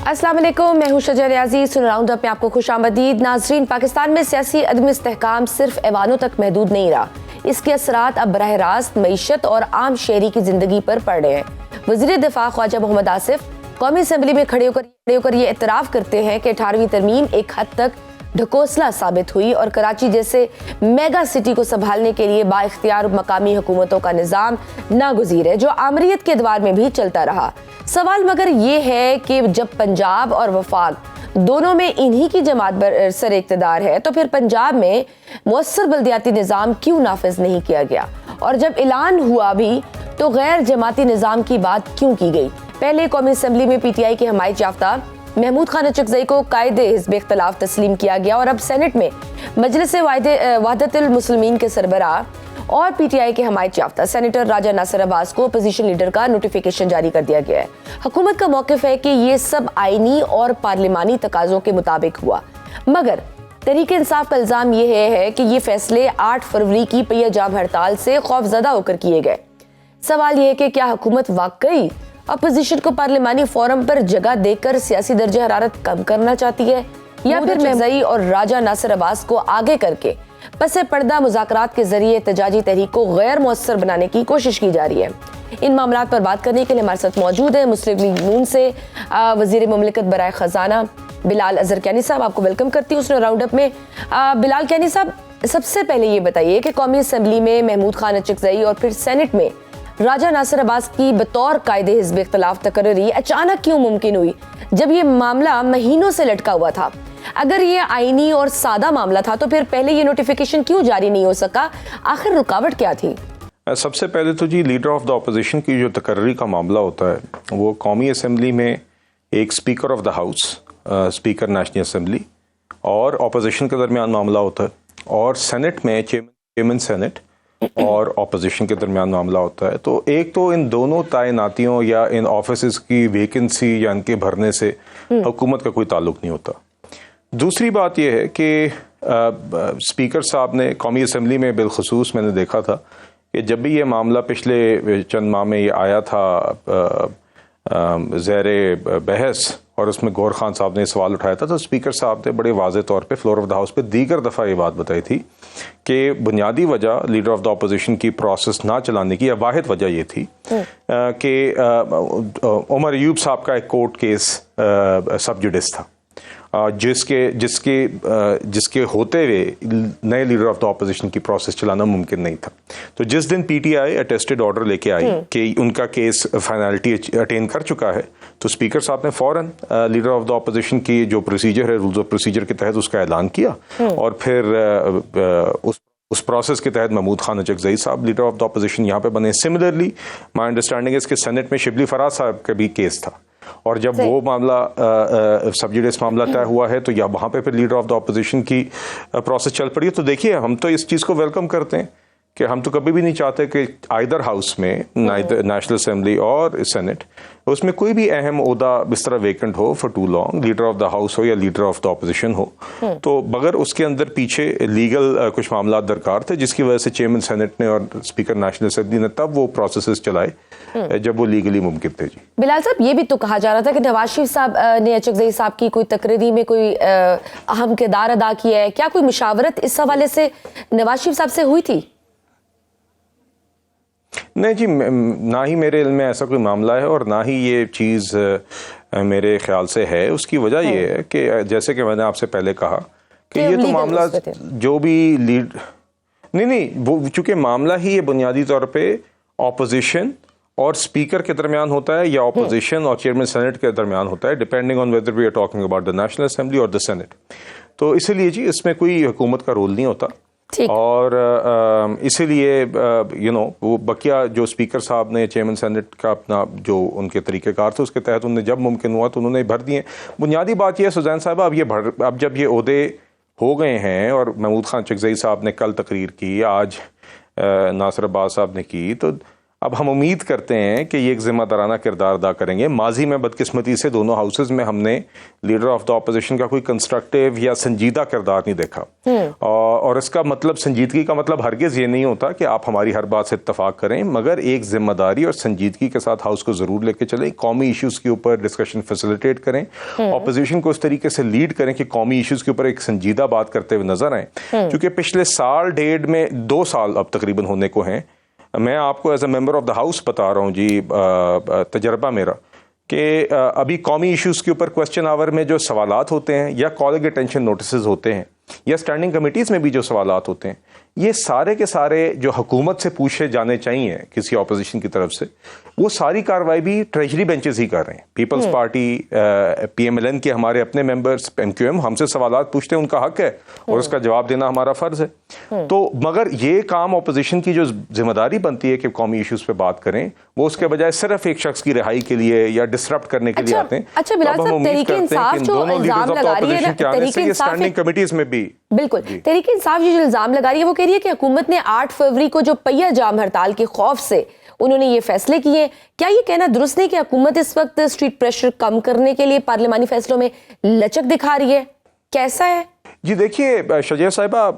अस्सलाम वालेकुम, मैं हूं शजर रियाजी। सुन राउंड अप में आपको खुशामदीद। नाजरीन, पाकिस्तान में सियासी अदम इस्तेहकाम सिर्फ ऐवानों तक महदूद नहीं रहा, इसके असरात अब बराह रास्त मईशत और आम शहरी की जिंदगी पर पड़ रहे हैं। वज़ीर दिफा ख्वाजा मोहम्मद आसिफ कौमी असम्बली में खड़े होकर ये एतराफ़ करते हैं कि 18वीं तरमीम एक हद तक ढकोसला साबित हुई और कराची जैसे मेगा सिटी को संभालने के लिए बाइख्तियार मकामी हुकूमतों का निज़ाम नागुज़ीर है, जो आमरीत के दवार में भी चलता रहा। सवाल मगर ये है कि जब पंजाब और वफाक दोनों में इन्हीं की जमात सर इक़्तिदार है, तो फिर पंजाब में मुअस्सर बल्दियाती निज़ाम क्यों नाफिज नहीं किया गया, और जब ऐलान हुआ भी तो गैर जमाती निज़ाम की बात क्यों की गई। पहले कौमी असम्बली में PTI की हमायत याफ्ता महमूद खान अचकज़ई को कायदे हिज़्ब इख्तिलाफ तस्लीम किया गया, और अब सेनेट में मजलिस वहदतुल मुस्लिमीन के सरबराह और PTI के हमायत याफ्ता सेनेटर राजा नासिर अब्बास को अपोजिशन लीडर का नोटिफिकेशन जारी कर दिया गया है। हुकूमत का मौक़िफ़ है कि ये सब आईनी और पार्लिमानी तकाज़ों के मुताबिक हुआ, मगर तहरीक इंसाफ का इल्ज़ाम ये है कि ये फैसले 8 फरवरी की पहिया जाम हड़ताल से खौफजदा होकर किए गए। सवाल यह है कि क्या हुकूमत वाकई अपोजिशन को पार्लिमानी फोरम पर जगह देकर सियासी दर्जे हरारत कम करना चाहती है, या फिर महमूद और राजा नासिर अब्बास को आगे करके पसे पर्दा मुज़ाकरात के जरिए एहतजाजी तहरीक को गैर मुअस्सर बनाने की कोशिश की जा रही है। इन मामलात पर बात करने के लिए हमारे साथ मौजूद है मुस्लिम लीग नून से वज़ीर मुमलिकत बराए ख़जाना बिलाल अज़हर कैनी साहब। आपको वेलकम करती हूँ उसने राउंड अप में। बिलाल कैनी साहब, सबसे पहले ये बताइए कि कौमी असम्बली में महमूद खान अचकज़ई और फिर सेनेट में राजा नासिर अब्बास की बतौर कायदे हिज़्ब इख्तिलाफ तकर्री अचानक क्यों मुमकिन हुई, जब ये मामला महीनों से लटका हुआ था। अगर ये आईनी और सादा मामला था तो फिर पहले ये नोटिफिकेशन क्यों जारी नहीं हो सका, आखिर रुकावट क्या थी? सबसे पहले तो जी, लीडर ऑफ द अपोजिशन की जो तकर्री का मामला होता है वो कौमी असम्बली में एक speaker of the house, speaker national assembly और अपोजिशन के दरमियान मामला होता है, और सेनेट में चेयरमैन सेनेट और अपोजिशन के दरमियान मामला होता है। तो एक तो इन दोनों तैनातियों या इन ऑफिस की वैकेंसी या इनके भरने से हुकूमत का कोई ताल्लुक नहीं होता। दूसरी बात यह है कि स्पीकर साहब ने कौमी असम्बली में बिलखसूस मैंने देखा था कि जब भी ये मामला पिछले चंद माह में ये आया था ज़ेरे बहस, और उसमें गौर खान साहब ने सवाल उठाया था, तो स्पीकर साहब ने बड़े वाज़े तौर पे फ्लोर ऑफ द हाउस पे दीगर दफ़ा ये बात बताई थी कि बुनियादी वजह लीडर ऑफ द अपोजिशन की प्रोसेस ना चलाने की, या वाहिद वजह ये थी कि उमर अयूब साहब का एक कोर्ट केस सब जुडिस था, जिसके होते हुए नए लीडर ऑफ द अपोजिशन की प्रोसेस चलाना मुमकिन नहीं था। तो जिस दिन PTI अटेस्टेड ऑर्डर लेके आई कि उनका केस फाइनलिटी अटेन कर चुका है, तो स्पीकर साहब ने फौरन लीडर ऑफ द अपोजिशन की जो प्रोसीजर है, रूल्स ऑफ प्रोसीजर के तहत उसका ऐलान किया, और फिर उस प्रोसेस के तहत महमूद खान अचकज़ई साहब लीडर ऑफ द अपोजिशन यहाँ पे बने। सिमिलरली माई अंडरस्टैंडिंग है इसके सेनेट में शिबली फराज साहब का भी केस था, और जब वो मामला सब जुडिस मामला तय हुआ है तो या वहाँ पे फिर लीडर ऑफ द अपोजिशन की प्रोसेस चल पड़ी है। तो देखिए, हम तो इस चीज़ को वेलकम करते हैं कि हम तो कभी भी नहीं चाहते कि आइदर हाउस में, नेशनल असम्बली और सेनेट, उसमें कोई भी अहम ओहदा इस तरह वेकेंट हो for too long, leader of the house हो या लीडर ऑफ द अपोजिशन हो, तो मगर उसके अंदर पीछे लीगल कुछ मामला दरकार थे, जिसकी वजह से चेयरमैन सेनेट ने और स्पीकर नेशनल असम्बली ने तब वो प्रोसेस चलाए जब वो लीगली मुमकिन थे। जी बिलाल साहब, ये भी तो कहा जा रहा था कि नवाज शरीफ साहब ने अचकज़ई साहब की कोई तकरीरी में कोई अहम किरदार अदा किया है, क्या कोई मुशावरत इस हवाले से नवाज शरीफ साहब से हुई थी? नहीं जी, ना ही मेरे इल्म में ऐसा कोई मामला है और ना ही ये चीज़ मेरे ख्याल से है। उसकी वजह ये है कि जैसे कि मैंने आपसे पहले कहा कि ये तो मामला जो भी नहीं वो चूँकि मामला ही ये बुनियादी तौर पे ऑपोजिशन और स्पीकर के दरमियान होता है, या ऑपोजिशन और चेयरमैन सेनेट के दरमियान होता है, depending on whether we are talking about the national assembly और द सेनेट। तो इसीलिए जी इसमें कोई हुकूमत का रोल नहीं होता, और इसीलिए वो बकिया जो स्पीकर साहब ने चेयरमैन सेनेट का अपना जो उनके तरीक़ेकार थे उसके तहत उन्हें जब मुमकिन हुआ तो उन्होंने भर दिए। बुनियादी बात यह है सुजैन साहब, अब जब ये ओहदे हो गए हैं, और महमूद खान अचकज़ई साहब ने कल तकरीर की, आज नासिर अब्बास साहब ने की, तो अब हम उम्मीद करते हैं कि ये एक जिम्मेदाराना किरदार अदा करेंगे। माजी में बदकिस्मती से दोनों हाउसेज में हमने लीडर ऑफ द ऑपोजिशन का कोई कंस्ट्रक्टिव या संजीदा किरदार नहीं देखा। और इसका मतलब, संजीदगी का मतलब हरगिज़ ये नहीं होता कि आप हमारी हर बात से इत्तफाक करें, मगर एक जिम्मेदारी और संजीदगी के साथ हाउस को ज़रूर लेके चलें। कौमी इशूज़ के ऊपर डिस्कशन फैसिलिटेट करें, ऑपोजिशन को इस तरीके से लीड करें कि कौमी इशूज़ के ऊपर एक संजीदा बात करते हुए नजर आए। क्योंकि पिछले साल डेढ़ में 2 साल अब तकरीबन होने को हैं, मैं आपको as a member of the house बता रहा हूँ जी, तजर्बा मेरा कि अभी कौमी इश्यूज़ के ऊपर क्वेश्चन आवर में जो सवालात होते हैं या कॉलिंग अटेंशन नोटिसेस होते हैं या स्टैंडिंग कमेटीज़ में भी जो सवालात होते हैं, ये सारे के सारे जो हुकूमत से पूछे जाने चाहिए किसी ऑपोजिशन की तरफ से, वो सारी कार्रवाई भी ट्रेजरी बेंचेस ही कर रहे हैं। पीपल्स पार्टी, PMLN के हमारे अपने मेंबर्स, MQM हमसे सवालात पूछते हैं, उनका हक है और उसका जवाब देना हमारा फ़र्ज़ है। तो मगर ये काम ऑपोजिशन की जो जिम्मेदारी बनती है कि कौमी इशूज़ पे बात करें, वो उसके बजाय सिर्फ एक शख्स की रिहाई के लिए या डिसरप्ट करने के लिए आते हैं। अच्छा बिलाल साहब, तहरीक इंसाफ जो इल्जाम लगा रही है, तहरीक इंसाफ स्टैंडिंग कमेटीज में भी बिल्कुल तहरीक इंसाफ जो इल्जाम लगा रही है, वो कह रही है कि हुकूमत ने 8 फरवरी को जो पहिया जाम हड़ताल के खौफ से उन्होंने ये फैसले किए। क्या ये कहना दुरुस्त नहीं कि हुकूमत इस वक्त स्ट्रीट प्रेशर कम करने के लिए पार्लिमानी फैसलों में लचक दिखा रही है? कैसा है जी? देखिए शजिया साहिबा,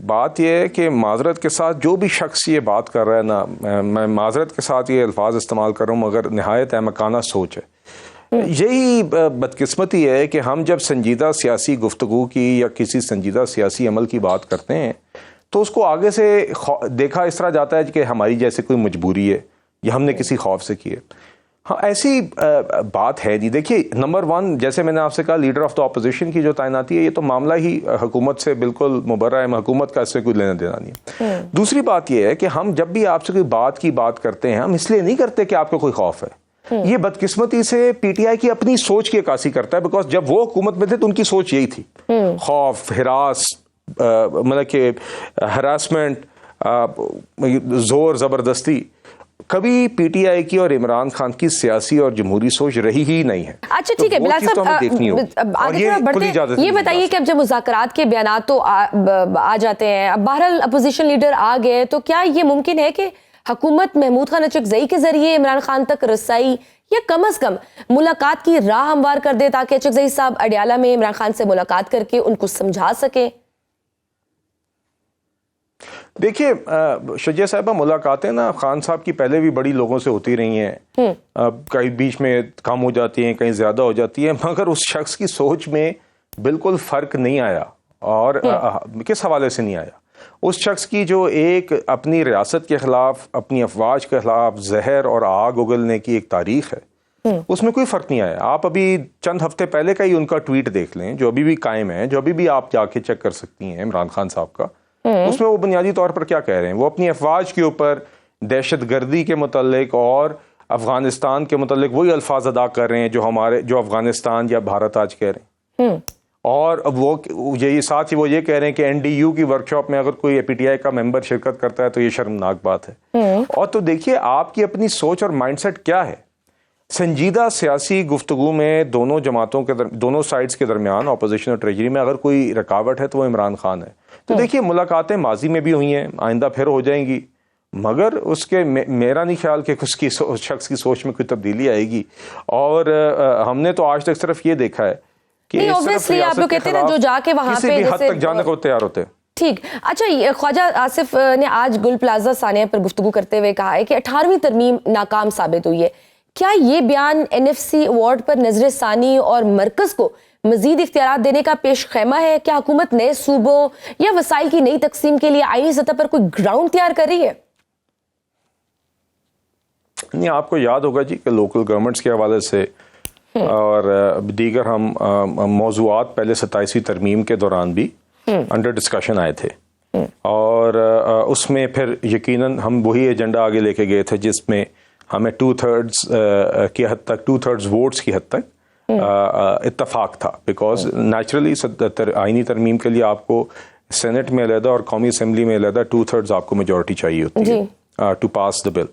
बात यह है कि माजरत के साथ जो भी शख्स ये बात कर रहा है ना, मैं माजरत के साथ ये अल्फाज इस्तेमाल कर रहा हूँ, मगर नहायत अहमकाना सोच है। यही बदकिस्मती है कि हम जब संजीदा सियासी गुफ्तगू की या किसी संजीदा सियासी अमल की बात करते हैं तो उसको आगे से देखा इस तरह जाता है कि हमारी जैसे कोई मजबूरी है या हमने किसी खौफ से की है। हाँ, ऐसी बात है नहीं। देखिए, नंबर 1, जैसे मैंने आपसे कहा, लीडर ऑफ द ऑपोजिशन की जो तैनाती है, ये तो मामला ही हुकूमत से बिल्कुल मुबर्रा है, हुकूमत का इससे कोई लेना देना नहीं है। दूसरी बात यह है कि हम जब भी आपसे कोई बात की बात करते हैं, हम इसलिए नहीं करते कि आपको कोई खौफ है। ये बदकिस्मती से PTI की अपनी सोच की अक्कासी करता है, बिकॉज जब वो हुकूमत में थे तो उनकी सोच यही थी, खौफ, हिरास, मतलब कि हरासमेंट, जोर जबरदस्ती। कभी PTI की और इमरान खान की सियासी और जमहूरी सोच रही ही नहीं है। अच्छा ठीक है बिलाल साहब, ये बताइए कि अब जब मुज़ाकरात के बयान तो आ जाते हैं, अब बहरहाल अपोजिशन लीडर आ गए, तो क्या ये मुमकिन है कि हुकूमत महमूद खान अचकज़ई के जरिए इमरान खान तक रसाई या कम अज कम मुलाकात की राह हमवार कर दे, ताकि अचकज़ई साहब अडियाला में इमरान खान से मुलाकात करके उनको समझा सके? देखिए शजिया साहिबा, मुलाकातें ना खान साहब की पहले भी बड़ी लोगों से होती रही हैं। कहीं बीच में कम हो जाती हैं, कहीं ज़्यादा हो जाती है, मगर उस शख्स की सोच में बिल्कुल फ़र्क नहीं आया। और किस हवाले से नहीं आया? उस शख्स की जो एक अपनी रियासत के ख़िलाफ़, अपनी अफवाज के ख़िलाफ़ जहर और आग उगलने की एक तारीख़ है, उसमें कोई फ़र्क नहीं आया। आप अभी चंद हफ्ते पहले का ही उनका ट्वीट देख लें, जो अभी भी कायम है, जो अभी भी आप जाके चेक कर सकती हैं इमरान खान साहब का। उसमें वो बुनियादी तौर पर क्या कह रहे हैं? वो अपनी अफवाज के ऊपर दहशत गर्दी के मुतल्लिक और अफगानिस्तान के मुतल्लिक वही अल्फाज अदा कर रहे हैं जो अफगानिस्तान या भारत आज कह रहे हैं। और वो यही साथ ही वो ये कह रहे हैं कि NDU की वर्कशॉप में अगर कोई PTI का मेंबर शिरकत करता है तो ये शर्मनाक बात है। और तो देखिए, आपकी अपनी सोच और माइंडसेट क्या है। संजीदा सियासी गुफ्तगू में दोनों जमातों के दोनों साइड्स के दरमियान, ऑपोजिशन और ट्रेजरी में, अगर कोई रुकावट है तो वो इमरान खान है। तो देखिए, मुलाकातें माजी में भी हुई हैं, आइंदा फिर हो जाएंगी, मगर उसके मेरा नहीं ख्याल कि उसकी शख्स की सोच में कोई तब्दीली आएगी। और हमने तो आज तक सिर्फ ये देखा है कि ऑब्वियसली आप लोग कहते हैं ना, जो जाके वहां पे किसी भी हद तक जाने को तैयार होते हैं। ठीक। अच्छा, ख्वाजा आसिफ ने आज गुल प्लाजा सानिया पर गुफ्तगू करते हुए कहा है कि 18वीं तरमीम नाकाम साबित हुई है। क्या ये बयान NFC अवार्ड पर नजर सानी और मरकज को मजीद इख्तियारात देने का पेश खैमा है? क्या हुकूमत नए सूबों या वसाइल की नई तकसीम के लिए आईनी सतह पर कोई ग्राउंड तैयार कर रही है? नहीं, आपको याद होगा जी कि लोकल गवर्नमेंट्स के हवाले से और दीगर हम मौजूआत पहले 27वीं तरमीम के दौरान भी अंडर डिस्कशन आए थे। और उसमें फिर यकीनन हम वही एजेंडा आगे लेके गए थे जिसमें हमें 2/3 की हद तक, 2/3 वोट्स की हद तक इत्तफाक था। बिकॉज नेचुरली आईनी तरमीम के लिए आपको सेनेट में अलहदा और कौमी असम्बली में अलहदा 2/3 आपको मेजॉरिटी चाहिए होती है टू पास द बिल।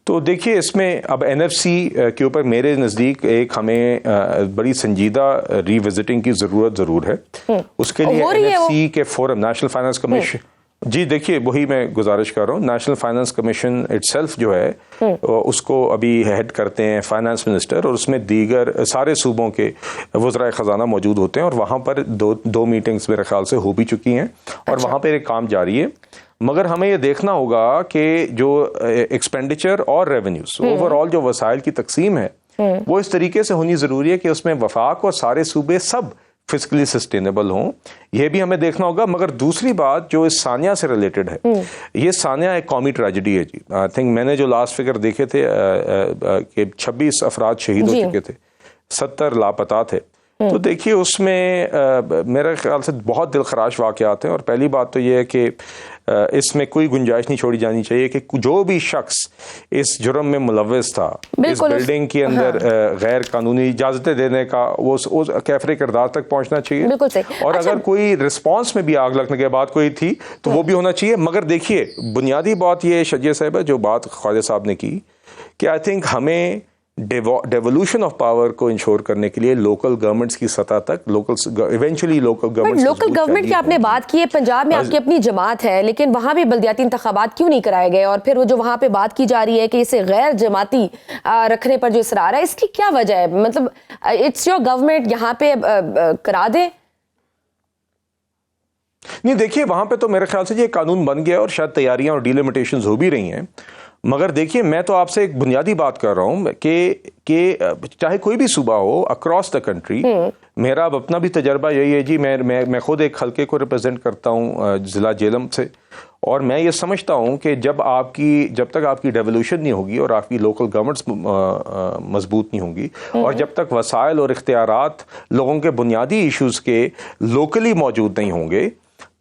तो देखिए, इसमें अब NFC के ऊपर मेरे नज़दीक एक हमें बड़ी संजीदा रिविजिटिंग की ज़रूरत ज़रूर है। उसके लिए NFC के फोरम, नेशनल फाइनेंस कमीशन, जी देखिए, वही मैं गुजारिश कर रहा हूँ। नेशनल फाइनेंस कमीशन इटसेल्फ जो है उसको अभी हेड करते हैं फाइनेंस मिनिस्टर, और उसमें दीगर सारे सूबों के वज़राए ख़जाना मौजूद होते हैं, और वहाँ पर दो मीटिंग्स मेरे ख्याल से हो भी चुकी हैं, और वहाँ पर एक काम जारी है। मगर हमें ये देखना होगा कि जो एक्सपेंडिचर और रेवेन्यूज ओवरऑल जो वसाइल की तकसीम है वो इस तरीके से होनी ज़रूरी है कि उसमें वफाक और सारे सूबे सब फिजिकली सस्टेनेबल हों, यह भी हमें देखना होगा। मगर दूसरी बात जो इस सानिया से रिलेटेड है, ये सानिया एक कौमी ट्रेजेडी है जी। आई थिंक मैंने जो लास्ट फिगर देखे थे कि 26 अफराद शहीद हो चुके थे, 70 लापता थे। तो देखिए उसमें मेरे ख्याल से बहुत दिलखराश वाक़यात हैं, और पहली बात तो ये है कि इसमें कोई गुंजाइश नहीं छोड़ी जानी चाहिए कि जो भी शख्स इस जुर्म में मुलव्वस था, इस बिल्डिंग के अंदर गैर कानूनी इजाज़तें देने का, वो कैफरे किरदार तक पहुंचना चाहिए। और अगर कोई रिस्पांस में भी आग लगने के बाद कोई थी तो वो भी होना चाहिए। मगर देखिए बुनियादी बात ये शजिया साहिबा जो बात ख्वाजा साहब ने की कि आई थिंक हमें डेवोल्यूशन ऑफ पावर को इंश्योर करने के लिए लोकल गवर्नमेंट्स की सतह तक इवेंचुअली लोकल गवर्नमेंट की आपने बात की है, पंजाब में आपकी अपनी जमात है, लेकिन वहां भी बल्दियाती इंतखाबात क्यों नहीं कराए गए? और फिर वो जो वहां पे बात की जा रही है कि इसे गैर जमाती रखने पर जो इसरार है, इसकी क्या वजह है? मतलब इट्स योर गवर्नमेंट, यहाँ पे करा दे। नहीं देखिए, वहां पे तो मेरे ख्याल से ये कानून बन गया और शायद तैयारियां और डिलिमिटेशंस हो भी रही हैं। मगर देखिए मैं तो आपसे एक बुनियादी बात कर रहा हूं कि चाहे कोई भी सूबा हो अक्रॉस द कंट्री, मेरा अब अपना भी तजर्बा यही है जी। मैं खुद एक हल्के को रिप्रेजेंट करता हूं जिला जेलम से, और मैं ये समझता हूं कि जब तक आपकी डेवोल्यूशन नहीं होगी और आपकी लोकल गवर्नमेंट्स मजबूत नहीं होंगी, और जब तक वसाइल और इख्तियारात लोगों के बुनियादी इश्यूज़ के लोकली मौजूद नहीं होंगे,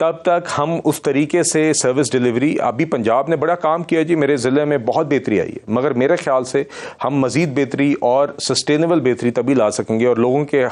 तब तक हम उस तरीके से सर्विस डिलीवरी, अभी पंजाब ने बड़ा काम किया जी, मेरे ज़िले में बहुत बेहतरी आई है, मगर मेरे ख्याल से हम मज़ीद बेहतरी और सस्टेनेबल बेहतरी तभी ला सकेंगे, और लोगों के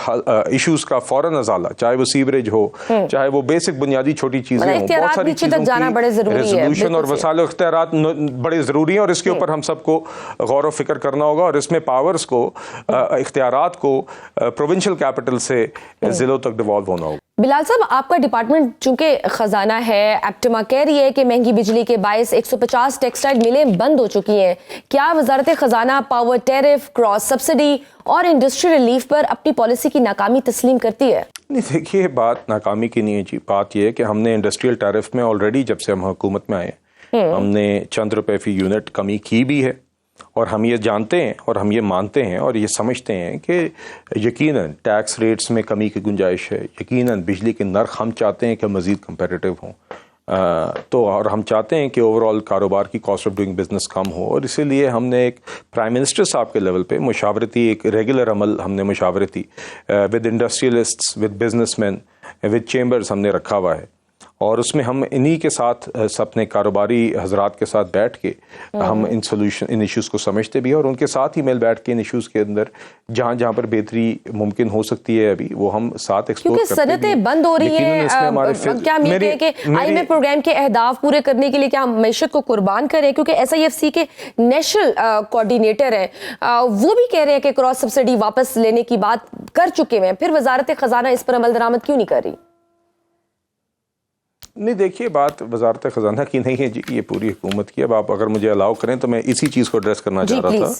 इश्यूज़ का फ़ौरन अजाला, चाहे वो सीवरेज हो, चाहे वो बेसिक बुनियादी छोटी चीज़ें हों, बहुत सारी चीज़ों की रेजोल्यूशन और वसाइल इख्तियारात बड़े ज़रूरी हैं, और इसके ऊपर हम सबको गौर व फिक्र करना होगा, और इसमें पावर्स को, इख्तियारात को प्रोविंशियल कैपिटल से ज़िलों तक डिवॉल्व होना होगा। बिलाल साहब, आपका डिपार्टमेंट चूंकि खजाना है, एप्टमा कह रही है कि महंगी बिजली के बायस 150 टेक्सटाइल मिलें बंद हो चुकी हैं। क्या वजारत खजाना पावर टैरिफ, क्रॉस सब्सिडी और इंडस्ट्री रिलीफ पर अपनी पॉलिसी की नाकामी तस्लीम करती है? नहीं देखिए, बात नाकामी की नहीं है जी। बात यह है कि हमने इंडस्ट्रियल टैरिफ में ऑलरेडी जब से हम हुकूमत में आए हमने चंद रुपए फी यूनिट कमी की भी है, और हम ये जानते हैं और हम ये मानते हैं और ये समझते हैं कि यकीनन टैक्स रेट्स में कमी की गुंजाइश है, यकीनन बिजली के नर्ख हम चाहते हैं कि मज़ीद कंपेटिटिव हों, तो और हम चाहते हैं कि ओवरऑल कारोबार की कॉस्ट ऑफ डूइंग बिजनेस कम हो, और इसीलिए हमने एक प्राइम मिनिस्टर साहब के लेवल पे मुशावरती एक रेगुलर अमल हमने मुशावरती with industrialists, with businessman, with chambers हमने रखा हुआ है, और उसमें हम इन्हीं के साथ अपने कारोबारी हजरात के साथ बैठ के हम इन इश्यूज़ को समझते भी हैं, और उनके साथ ही मिल बैठ के इन इश्यूज़ के अंदर जहाँ जहाँ पर बेहतरी मुमकिन हो सकती है अभी वो हम साथ एक्सप्लोर करते हैं। क्योंकि सनतें बंद हो रही हैं, क्या हम ये कहें कि आईएमएफ प्रोग्राम के अहदाफ पूरे करने के लिए क्या हम मैशत को कुर्बान करें? क्योंकि SIFC के नेशनल कोऑर्डिनेटर हैं, वो भी कह रहे हैं कि क्रॉस सब्सिडी वापस लेने की बात कर चुके हैं, फिर वजारत खजाना इस पर अमल दरामद क्यों नहीं कर रही? नहीं देखिए, बात वजारत खजाना की नहीं है जी, ये पूरी हुकूमत की। अब आप अगर मुझे अलाउ करें तो मैं इसी चीज़ को एड्रेस करना चाह रहा था।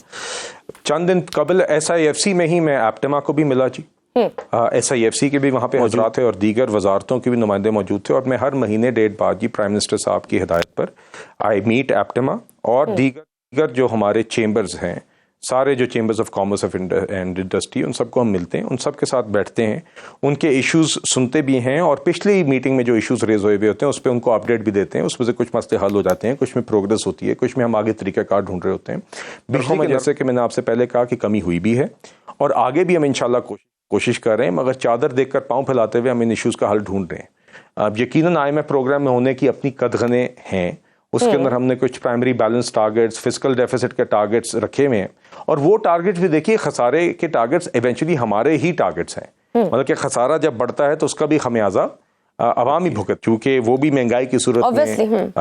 चंद दिन कबल SIFC में ही मैं एप्टेमा को भी मिला जी, SIFC के भी वहाँ पे हजरात थे और दीगर वजारतों के भी नुमाइंदे मौजूद थे, और मैं हर महीने 1.5 बाद जी प्राइम मिनिस्टर साहब की हिदायत पर आई मीट एप्टेमा और दीगर जो हमारे चेम्बर्स हैं, सारे जो chambers of commerce of and industry, उन सबको हम मिलते हैं, उन सब के साथ बैठते हैं, उनके इश्यूज़ सुनते भी हैं, और पिछली मीटिंग में जो इश्यूज़ रेज हुए होते हैं उस पर उनको अपडेट भी देते हैं। उसमें से कुछ मसले हल हो जाते हैं, कुछ में प्रोग्रेस होती है, कुछ में हम आगे तरीक़ाकार ढूंढ रहे होते हैं। बिल्कुल में जैसे कि मैंने आपसे पहले कहा कि कमी हुई भी है, और आगे भी हम इंशाल्लाह कोशिश कर रहे हैं, मगर चादर देखकर पाँव फैलाते हुए हम इन इश्यूज़ का हल ढूंढ रहे हैं। अब यकीनन IMF प्रोग्राम में होने की अपनी कदगने हैं, उसके अंदर हमने कुछ primary balance targets, fiscal deficit के टारगेट्स रखे हुए हैं, और वो टारगेट्स भी देखिए खसारे के टारगेट्स इवेंचुअली हमारे ही टारगेट्स हैं। मतलब कि खसारा जब बढ़ता है तो उसका भी खमियाजा अवाम ही भुगत, चूंकि वो भी महंगाई की सूरत में,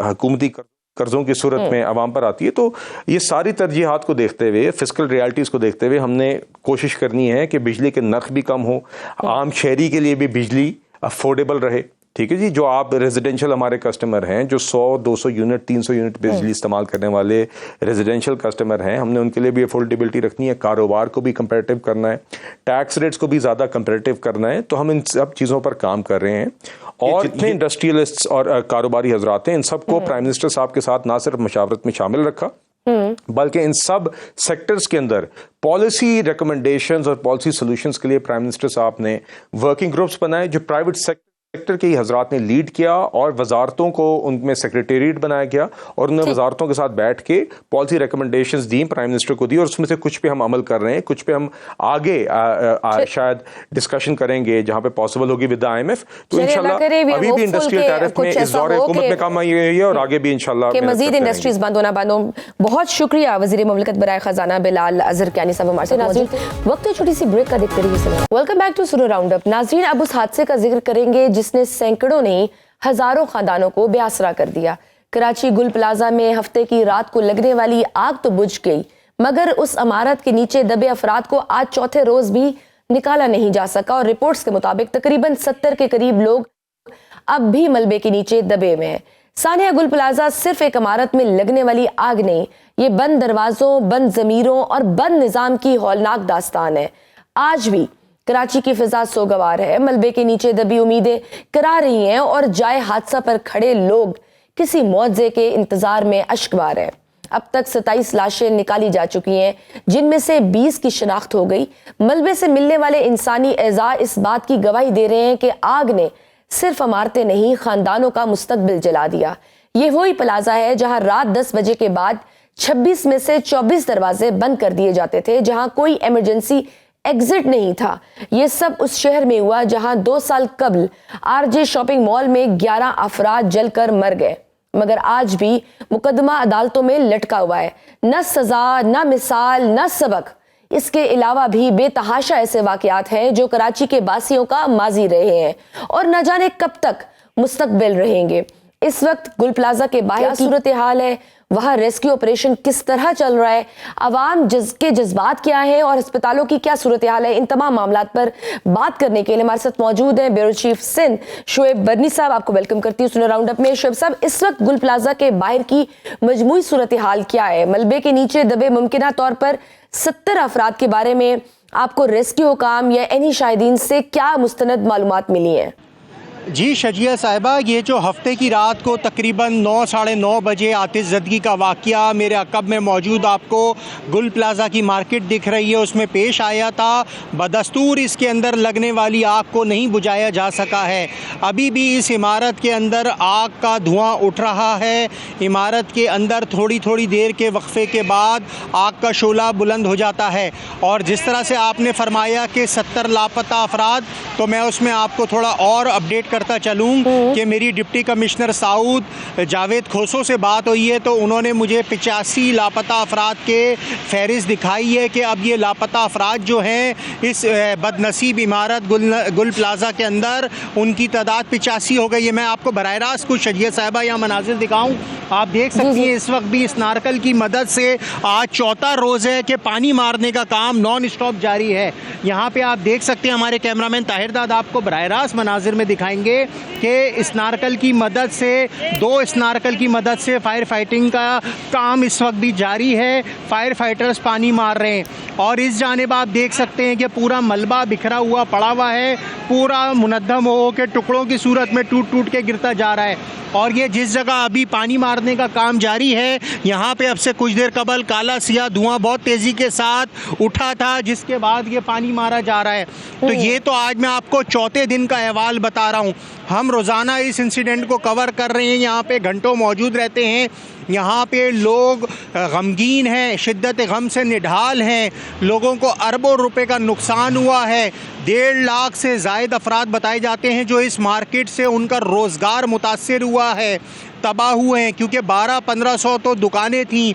हुकूमती कर्जों की सूरत में अवाम पर आती है। तो ये सारी तरजीहात को देखते हुए, फिस्कल रियलिटीज को देखते हुए हमने कोशिश करनी है कि बिजली के नर्ख भी कम हो, आम शहरी के लिए भी बिजली अफोर्डेबल रहे, ठीक है जी। जो आप रेजिडेंशियल हमारे कस्टमर हैं, जो 100-200 यूनिट 300 यूनिट बिजली इस्तेमाल करने वाले रेजिडेंशियल कस्टमर हैं, हमने उनके लिए भी अफोर्डेबिलिटी रखनी है, कारोबार को भी कंपैरेटिव करना है, टैक्स रेट्स को भी ज़्यादा कंपैरेटिव करना है। तो हम इन सब चीज़ों पर काम कर रहे हैं और जितने इंडस्ट्रियलिस्ट्स और कारोबारी हजरात हैं, इन सबको प्राइम मिनिस्टर साहब के साथ ना सिर्फ मशावरत में शामिल रखा, बल्कि इन सब सेक्टर्स के अंदर पॉलिसी रिकमेंडेशंस और पॉलिसी सॉल्यूशंस के लिए प्राइम मिनिस्टर साहब ने वर्किंग ग्रुप्स बनाए, जो प्राइवेट सेक्टर के ही हजरात ने लीड किया, और वजारतों को उनमें सेक्रेटेरिएट बनाया गया और उन्होंने वजारतों के साथ बैठ के पॉलिसी रिकमेंडेशंस दी, प्राइम मिनिस्टर को दी, और उसमें से कुछ पे हम अमल कर रहे हैं, कुछ पे हम आगे शायद डिस्कशन करेंगे जहां पे पॉसिबल होगी विद IMF। तो इंशाल्लाह अभी भी इंडस्ट्रियल टैरिफ में इस दौर हुकूमत में काम आई है और आगे भी इंशाल्लाह कि मजीद इंडस्ट्रीज बंद होना बंद हो। बहुत शुक्रिया वज़ीर मुमलिकत बराए खजाना बिलाल अज़रक़यानी साहब हमारे साथ मौजूद। वक्त है छोटी सी ब्रेक का, देखते रहिए। वेलकम बैक टू सुनो राउंड अप। नाज़रीन, अब उस हादसे का जिक्र करेंगे जिसने सैकड़ों नहीं हजारों खानदानों को बेआसरा कर दिया। कराची गुल प्लाजा में हफ्ते की रात को लगने वाली आग तो बुझ गई, मगर उस इमारत के नीचे दबे अफराद को आज चौथे रोज भी निकाला नहीं जा सका और रिपोर्ट्स के मुताबिक तकरीबन 70 के करीब लोग अब भी मलबे के नीचे दबे हुए हैं। सानिया गुल प्लाजा सिर्फ एक इमारत में लगने वाली आग नहीं, ये बंद दरवाजों, बंद जमीरों और बंद निजाम की हौलनाक दास्तान है। आज भी कराची की फिजा सोगवार है, मलबे के नीचे दबी उम्मीदें करा रही हैं और जाए हादसा पर खड़े लोग किसी मुआवजे के इंतजार में अश्कबार हैं। अब तक 27 लाशें निकाली जा चुकी हैं, जिनमें से 20 की शिनाख्त हो गई। मलबे से मिलने वाले इंसानी एज़ा इस बात की गवाही दे रहे हैं कि आग ने सिर्फ इमारतें नहीं, खानदानों का मुस्तकबिल जला दिया। ये वही प्लाजा है जहां रात 10 बजे के बाद 26 में से 24 दरवाजे बंद कर दिए जाते थे, जहां कोई इमरजेंसी एग्जिट नहीं था। ये सब उस शहर में हुआ जहां 2 साल कबल RJ शॉपिंग मॉल में 11 अफराद जलकर मर गए, मगर आज भी मुकदमा अदालतों में लटका हुआ है। न सजा, न मिसाल, न सबक। इसके अलावा भी बेतहाशा ऐसे वाकयात हैं जो कराची के बासियों का माजी रहे हैं और न जाने कब तक मुस्तकबिल रहेंगे। इस वक्त गुल प्लाजा के बाहर सूरत हाल है, वहाँ रेस्क्यू ऑपरेशन किस तरह चल रहा है, आवाम के जज्बात क्या है और अस्पतालों की क्या सूरत हाल है, इन तमाम मामलात पर बात करने के लिए हमारे साथ मौजूद हैं ब्यूरो चीफ सिंध शुएब बरनी साहब। आपको वेलकम करती हूँ सुनो राउंड अप में। शुएब साहब, इस वक्त गुल प्लाजा के बाहर की मजमूई सूरत हाल क्या है? मलबे के नीचे दबे मुमकिना तौर पर 70 अफराद के बारे में आपको रेस्क्यू काम या एनी शाहिदीन से क्या मुस्तनद मालूमात मिली है? जी शजिया साहिबा, ये जो हफ्ते की रात को तकरीबन 9 साढ़े 9 बजे आतिशज़दगी का वाक़या मेरे अक़ब में मौजूद आपको गुल प्लाजा की मार्केट दिख रही है, उसमें पेश आया था। बदस्तूर इसके अंदर लगने वाली आग को नहीं बुझाया जा सका है। अभी भी इस इमारत के अंदर आग का धुआं उठ रहा है। इमारत के अंदर थोड़ी थोड़ी देर के वक्फे के बाद आग का शोला बुलंद हो जाता है। और जिस तरह से आपने फरमाया कि 70 लापता अफराद, तो मैं उसमें आपको थोड़ा और अपडेट करता चलूँ कि मेरी डिप्टी कमिश्नर साउथ जावेद खोसो से बात हुई है, तो उन्होंने मुझे 85 लापता अफराद के फहरिस्त दिखाई है कि अब ये लापता अफराद जो हैं इस बदनसीब इमारत गुल प्लाजा के अंदर, उनकी तादाद 85 हो गई है। मैं आपको बराह रास्त कुछ शजिया साहिबा यहाँ मनाजिर दिखाऊँ, आप देख सकती हैं इस वक्त भी इस नारकल की मदद से आज चौथा रोज़ है कि पानी मारने का काम नॉन स्टॉप जारी है। यहाँ पे आप देख सकते हैं, हमारे कैमरामैन ताहिर दाद आपको बराह रास्त मनाजिर में दिखाएंगे कि स्नारकल की मदद से, 2 स्नारकल की मदद से फायर फाइटिंग का काम इस वक्त भी जारी है। फायर फाइटर्स पानी मार रहे हैं और इस जानिब आप देख सकते हैं कि पूरा मलबा बिखरा हुआ पड़ा हुआ है, पूरा मुनद्दम हो के टुकड़ों की सूरत में टूट टूट के गिरता जा रहा है। और ये जिस जगह अभी पानी मारने का काम जारी है, यहाँ पे अब से कुछ देर कबल काला सिया धुआं बहुत तेज़ी के साथ उठा था, जिसके बाद ये पानी मारा जा रहा है। तो ये तो आज मैं आपको चौथे दिन का अहवाल बता रहा हूँ। हम रोज़ाना इस इंसिडेंट को कवर कर रहे हैं, यहाँ पे घंटों मौजूद रहते हैं। यहाँ पे लोग गमगीन हैं, शिद्दत गम से निढाल हैं, लोगों को अरबों रुपए का नुकसान हुआ है। 1.5 लाख से ज़ायद अफराद बताए जाते हैं जो इस मार्केट से उनका रोज़गार मुतासिर हुआ है, तबाह हुए हैं, क्योंकि 1200-1500 तो दुकानें थीं,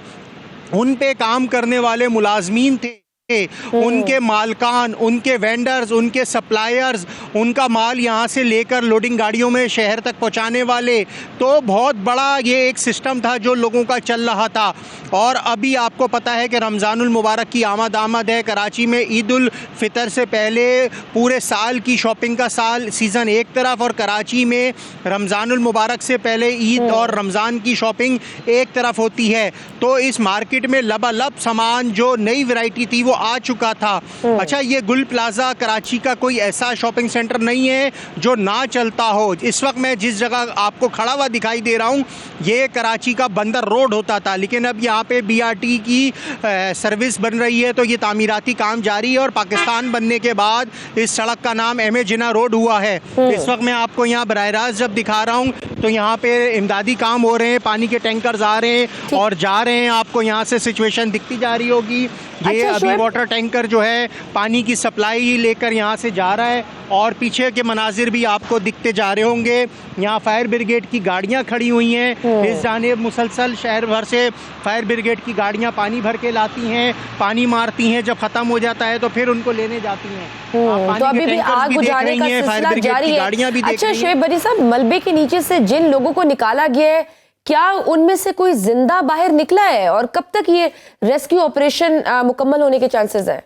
उन पे काम करने वाले मुलाजमीन थे। उनके मालकान, उनके वेंडर्स, उनके सप्लायर्स, उनका माल यहाँ से लेकर लोडिंग गाड़ियों में शहर तक पहुँचाने वाले, तो बहुत बड़ा ये एक सिस्टम था जो लोगों का चल रहा था। और अभी आपको पता है कि रमज़ानुल मुबारक की आमद है। कराची में ईद उल फितर से पहले पूरे साल की शॉपिंग का सीज़न एक तरफ, और कराची में रमज़ानुल मुबारक से पहले ईद और रमज़ान की शॉपिंग एक तरफ होती है। तो इस मार्केट में लबालब सामान जो नई वैरायटी थी वो आ चुका था। अच्छा, ये गुल प्लाजा कराची का कोई ऐसा शॉपिंग सेंटर नहीं है जो ना चलता हो। इस वक्त मैं जिस जगह आपको खड़ा हुआ दिखाई दे रहा हूँ, ये कराची का बंदर रोड होता था, लेकिन अब यहाँ पे BRT की सर्विस बन रही है, तो ये तामीराती काम जारी है। और पाकिस्तान बनने के बाद इस सड़क का नाम MA जिन्ना रोड हुआ है। इस वक्त मैं आपको यहाँ बराह रास्त जब दिखा रहा हूँ तो यहाँ पे इमदादी काम हो रहे हैं, पानी के टैंकर्स आ रहे हैं और जा रहे हैं। आपको यहाँ से सिचुएशन दिखती जा रही होगी। ये अभी वाटर टैंकर जो है पानी की सप्लाई लेकर यहाँ से जा रहा है, और पीछे के मनाजिर भी आपको दिखते जा रहे होंगे। यहाँ फायर ब्रिगेड की गाड़ियाँ खड़ी हुई हैं। इस जानिब मुसलसल शहर भर से फायर ब्रिगेड की गाड़ियाँ पानी भर के लाती हैं, पानी मारती हैं, जब ख़त्म हो जाता है तो फिर उनको लेने जाती हैं। तो अभी भी आग बुझाने का सिलसिला जारी है। अच्छा शोएब बरी साहब, मलबे के नीचे से जिन लोगों को निकाला गया है, क्या उनमें से कोई जिंदा बाहर निकला है, और कब तक ये रेस्क्यू ऑपरेशन मुकम्मल होने के चांसेस है?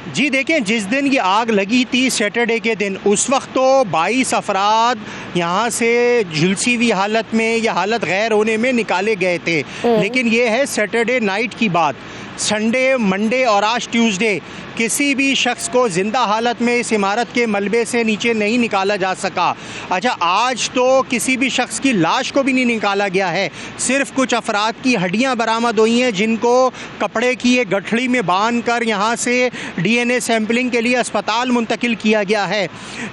जी देखें, जिस दिन ये आग लगी थी सैटरडे के दिन, उस वक्त तो 22 अफराद यहाँ से झुलसी हुई हालत में या हालत गैर होने में निकाले गए थे। लेकिन ये है सैटरडे नाइट की बात। संडे, मंडे और आज ट्यूसडे किसी भी शख्स को ज़िंदा हालत में इस इमारत के मलबे से नीचे नहीं निकाला जा सका। अच्छा, आज तो किसी भी शख्स की लाश को भी नहीं निकाला गया है। सिर्फ कुछ अफराद की हड्डियां बरामद हुई हैं जिनको कपड़े की एक गठड़ी में बांध कर यहाँ से DNA सैंपलिंग के लिए अस्पताल मुंतकिल किया गया है।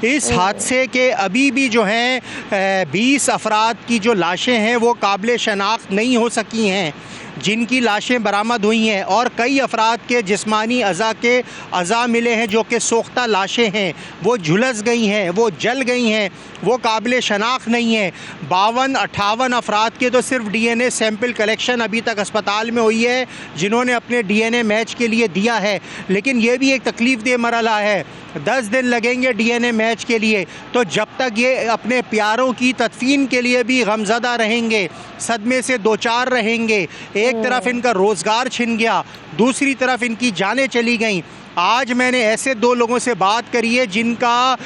इस हादसे के अभी भी जो हैं 20 अफराद की जो लाशें हैं वो काबिल शनाख्त नहीं हो सकी हैं, जिनकी लाशें बरामद हुई हैं, और कई अफराद के जिस्मानी अज़ा मिले हैं जो कि सोख्ता लाशें हैं, वो झुलस गई हैं, वो जल गई हैं, वो काबिल शनाख्त नहीं है। 52-58 अफराद के तो सिर्फ DNA सैंपल कलेक्शन अभी तक अस्पताल में हुई है, जिन्होंने अपने DNA मैच के लिए दिया है। लेकिन ये भी एक तकलीफ़ दे मरहला है, 10 दिन लगेंगे DNA मैच के लिए। तो जब तक ये अपने प्यारों की तदफीन के लिए भी गमज़दा रहेंगे, सदमे से दो चार रहेंगे। एक तरफ इनका रोज़गार छिन गया, दूसरी तरफ इनकी जानें चली गईं। आज मैंने ऐसे 2 लोगों से बात करी है जिनका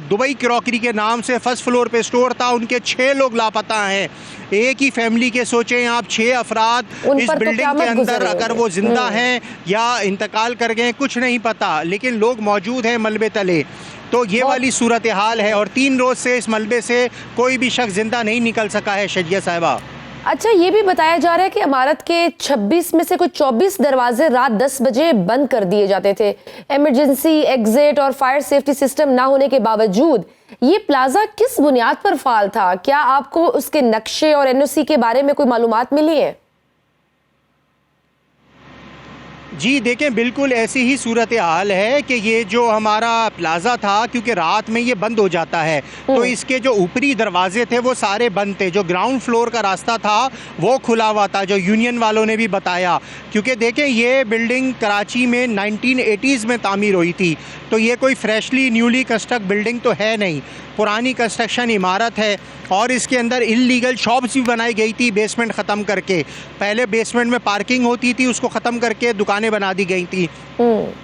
दुबई क्रॉकरी के नाम से फर्स्ट फ्लोर पे स्टोर था, उनके 6 लोग लापता हैं। एक ही फैमिली के सोचें आप 6 अफराद इस बिल्डिंग के अंदर, अगर वो जिंदा हैं या इंतकाल कर गए कुछ नहीं पता, लेकिन लोग मौजूद हैं मलबे तले। तो ये वाली सूरत हाल है, और 3 रोज़ से इस मलबे से कोई भी शख्स जिंदा नहीं निकल सका है शजिया साहिबा। अच्छा, ये भी बताया जा रहा है कि इमारत के 26 में से कुछ 24 दरवाजे रात 10 बजे बंद कर दिए जाते थे। इमरजेंसी एग्जिट और फायर सेफ्टी सिस्टम ना होने के बावजूद ये प्लाजा किस बुनियाद पर फाल था? क्या आपको उसके नक्शे और NOC के बारे में कोई मालूमात मिली है? जी देखें, बिल्कुल ऐसी ही सूरत हाल है कि ये जो हमारा प्लाज़ा था, क्योंकि रात में ये बंद हो जाता है, तो इसके जो ऊपरी दरवाजे थे वो सारे बंद थे। जो ग्राउंड फ्लोर का रास्ता था वो खुला हुआ था, जो यूनियन वालों ने भी बताया। क्योंकि देखें, ये बिल्डिंग कराची में 1980s में तामीर हुई थी, तो ये कोई फ्रेशली न्यूली कंस्ट्रक्ट बिल्डिंग तो है नहीं, पुरानी कंस्ट्रक्शन इमारत है। और इसके अंदर इल्लीगल शॉप्स भी बनाई गई थी बेसमेंट ख़त्म करके। पहले बेसमेंट में पार्किंग होती थी, उसको ख़त्म करके दुकानें बना दी गई थी।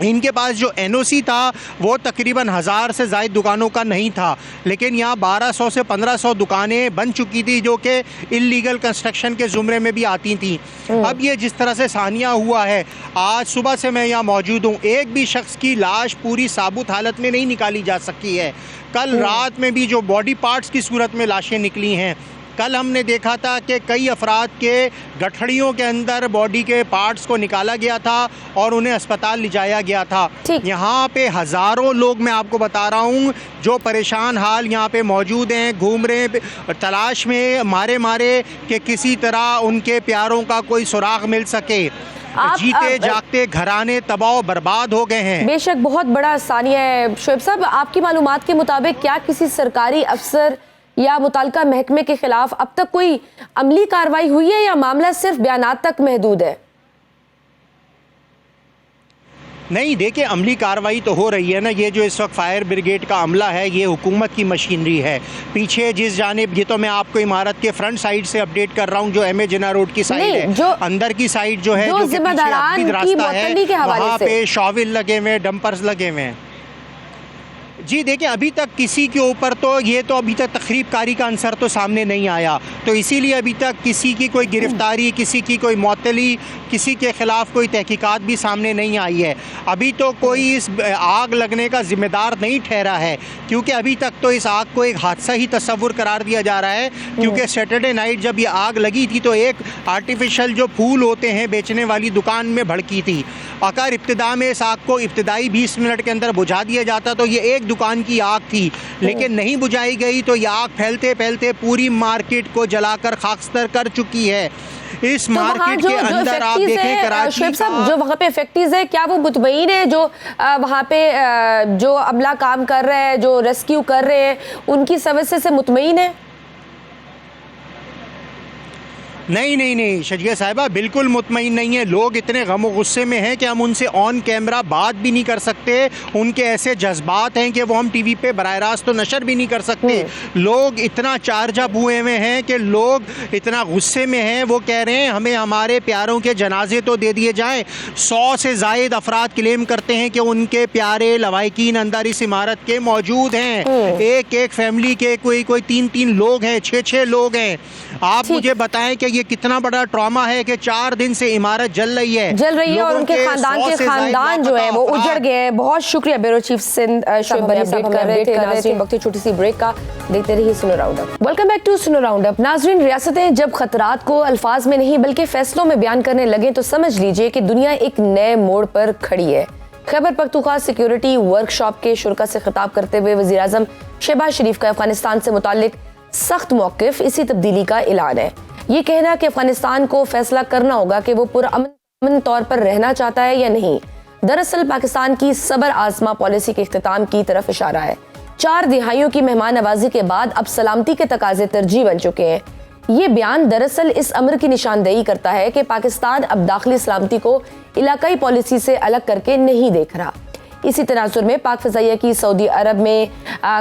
इनके पास जो NOC था वो तकरीबन 1000 से ज़ायद दुकानों का नहीं था, लेकिन यहाँ 1200 से 1500 दुकानें बन चुकी थी जो कि इल्लीगल कंस्ट्रक्शन के ज़ुमरे में भी आती थी। अब ये जिस तरह से सानिया हुआ है, आज सुबह से मैं यहाँ मौजूद हूँ, एक भी शख्स की लाश पूरी साबुत हालत में नहीं निकाली जा सकी है। कल रात में भी जो बॉडी पार्ट्स की सूरत में लाशें निकली हैं, कल हमने देखा था कि कई अफराद के गठड़ियों के अंदर बॉडी के पार्ट्स को निकाला गया था और उन्हें अस्पताल ले जाया गया था। यहाँ पे हज़ारों लोग, मैं आपको बता रहा हूँ, जो परेशान हाल यहाँ पे मौजूद हैं, घूम रहे हैं तलाश में मारे कि किसी तरह उनके प्यारों का कोई सुराग मिल सके। जीते जागते घराने तबाह बर्बाद हो गए हैं। बेशक बहुत बड़ा सानिया है। शोएब साहब, आपकी मालूमात के मुताबिक क्या किसी सरकारी अफसर या मुताल्लिका महकमे के खिलाफ अब तक कोई अमली कार्रवाई हुई है, या मामला सिर्फ बयानात तक महदूद है? नहीं, देखिए अमली कार्रवाई तो हो रही है ना। ये जो इस वक्त फायर ब्रिगेड का अमला है ये हुकूमत की मशीनरी है। पीछे जिस जानिब, ये तो मैं आपको इमारत के फ्रंट साइड से अपडेट कर रहा हूँ, जो एम ए जिन्ना रोड की साइड है, जो अंदर की साइड जो है, जो जो कि पीछे जिम्मेदारान अब्दिद की रास्ता है, मुअत्तली के हवाले वहाँ से पे शॉविल लगे हुए, डंपर्स लगे हुए हैं। जी देखिए, अभी तक किसी के ऊपर तो ये तो अभी तक तखरीबकारी का अंसर तो सामने नहीं आया, तो इसीलिए अभी तक किसी की कोई गिरफ्तारी, किसी की कोई मुअत्तली, किसी के ख़िलाफ़ कोई तहकीकात भी सामने नहीं आई है। अभी तो कोई इस आग लगने का ज़िम्मेदार नहीं ठहरा है, क्योंकि अभी तक तो इस आग को एक हादसा ही तस्वुर करार दिया जा रहा है। क्योंकि सैटरडे नाइट जब ये आग लगी थी तो एक आर्टिफिशियल जो फूल होते हैं बेचने वाली दुकान में भड़की थी। अगर इब्तिदा में इस आग को इब्तिदाई 20 मिनट के अंदर बुझा दिया जाता तो ये एक दुकान की आग थी, लेकिन नहीं बुझाई गई तो ये आग फैलते फैलते पूरी मार्केट को जलाकर खाकस्तर कर चुकी है। इस मार्केट के अंदर आप देखें कराची साहब, जो वहाँ पे फैक्ट्रीज है, क्या वो मुतमईन है जो वहाँ पे जो अमला काम कर रहे हैं, जो रेस्क्यू कर रहे हैं, उनकी सर्विसेज से मुतमईन है? नहीं शजिया साहिबा, बिल्कुल मुतमईन नहीं है। लोग इतने गम गुस्से में हैं कि हम उनसे ऑन कैमरा बात भी नहीं कर सकते। उनके ऐसे जज्बात हैं कि वो हम टीवी पे बराह रास्त तो नशर भी नहीं कर सकते। लोग इतना चार्ज अप हुए हुए हैं कि लोग इतना गुस्से में हैं, वो कह रहे हैं हमें हमारे प्यारों के जनाजे तो दे दिए जाएं। 100 से ज़ायद अफराद क्लेम करते हैं कि उनके प्यारे लवाहिकीन अंदर इस इमारत के मौजूद हैं। एक एक फैमिली के कोई 3-3 लोग हैं, 6-6 लोग हैं। आप मुझे बताएं कि ये कितना बड़ा ट्रॉमा है कि 4 दिन से इमारत जल रही है और उनके खानदान जो है वो उजड़ गए हैं। बहुत शुक्रिया ब्यूरो चीफ सिंध शोएब बरी साहब, हमें अपडेट कर रहे थे। वक्त छोटी सी ब्रेक का, देखते रहिए सुनो round up. Welcome back to सुनो राउंड अप। नाजरीन, रियासतें जब खतरात को अल्फाज में नहीं बल्कि फैसलों में बयान करने लगे तो समझ लीजिए कि दुनिया एक नए मोड़ पर खड़ी है। खैबर पख्तूनख्वा सिक्योरिटी वर्कशॉप के शुरा से खिताब करते हुए वज़ीर आज़म शहबाज शरीफ का अफगानिस्तान से मुताल्लिक सख्त मौक़िफ़ इसी तब्दीली का ऐलान है। ये कहना कि अफगानिस्तान को फैसला करना होगा कि वो पुरअमन तौर पर रहना चाहता है या नहीं, दरअसल पाकिस्तान की सबर आजमा पॉलिसी के इख्तिताम की तरफ इशारा है। 4 दिहाइयों की मेहमान नवाजी के बाद अब सलामती के तकाजे तरजीह बन चुके हैं। ये बयान दरअसल इस अमर की निशानदेही करता है कि पाकिस्तान अब दाखिली सलामती को इलाकाई पॉलिसी से अलग करके नहीं देख रहा। इसी तनाजुर में पाक फ़ज़ाइया की सऊदी अरब में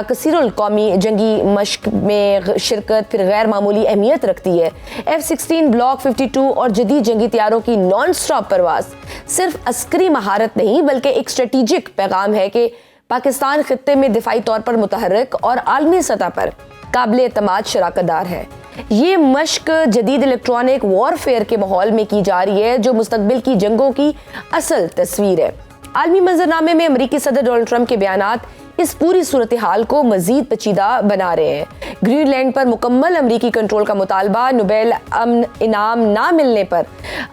कसीरुल कौमी जंगी मश्क में शिरकत फिर गैर मामूली अहमियत रखती है। F-16 ब्लॉक 52 और जदीद जंगी तैयारों की नॉन स्टॉप परवाज सिर्फ अस्करी महारत नहीं बल्कि एक स्ट्रेटेजिक पैगाम है कि पाकिस्तान खित्ते में दिफाई तौर पर मुतहर्रिक और आलमी सतह पर काबिल एतमाद शराकतदार है। ये मश्क जदीद इलेक्ट्रॉनिक वॉरफेयर के माहौल में की जा रही है जो मुस्तकबिल की जंगों की असल तस्वीर है। आलमी मंजरनामे में अमरीकी सदर डोनाल्ड ट्रंप के बयानात इस पूरी सूरत हाल को मजीद पेचीदा बना रहे हैं। ग्रीनलैंड पर मुकम्मल अमरीकी कंट्रोल का मुतालबा, नोबेल अमन इनाम ना मिलने पर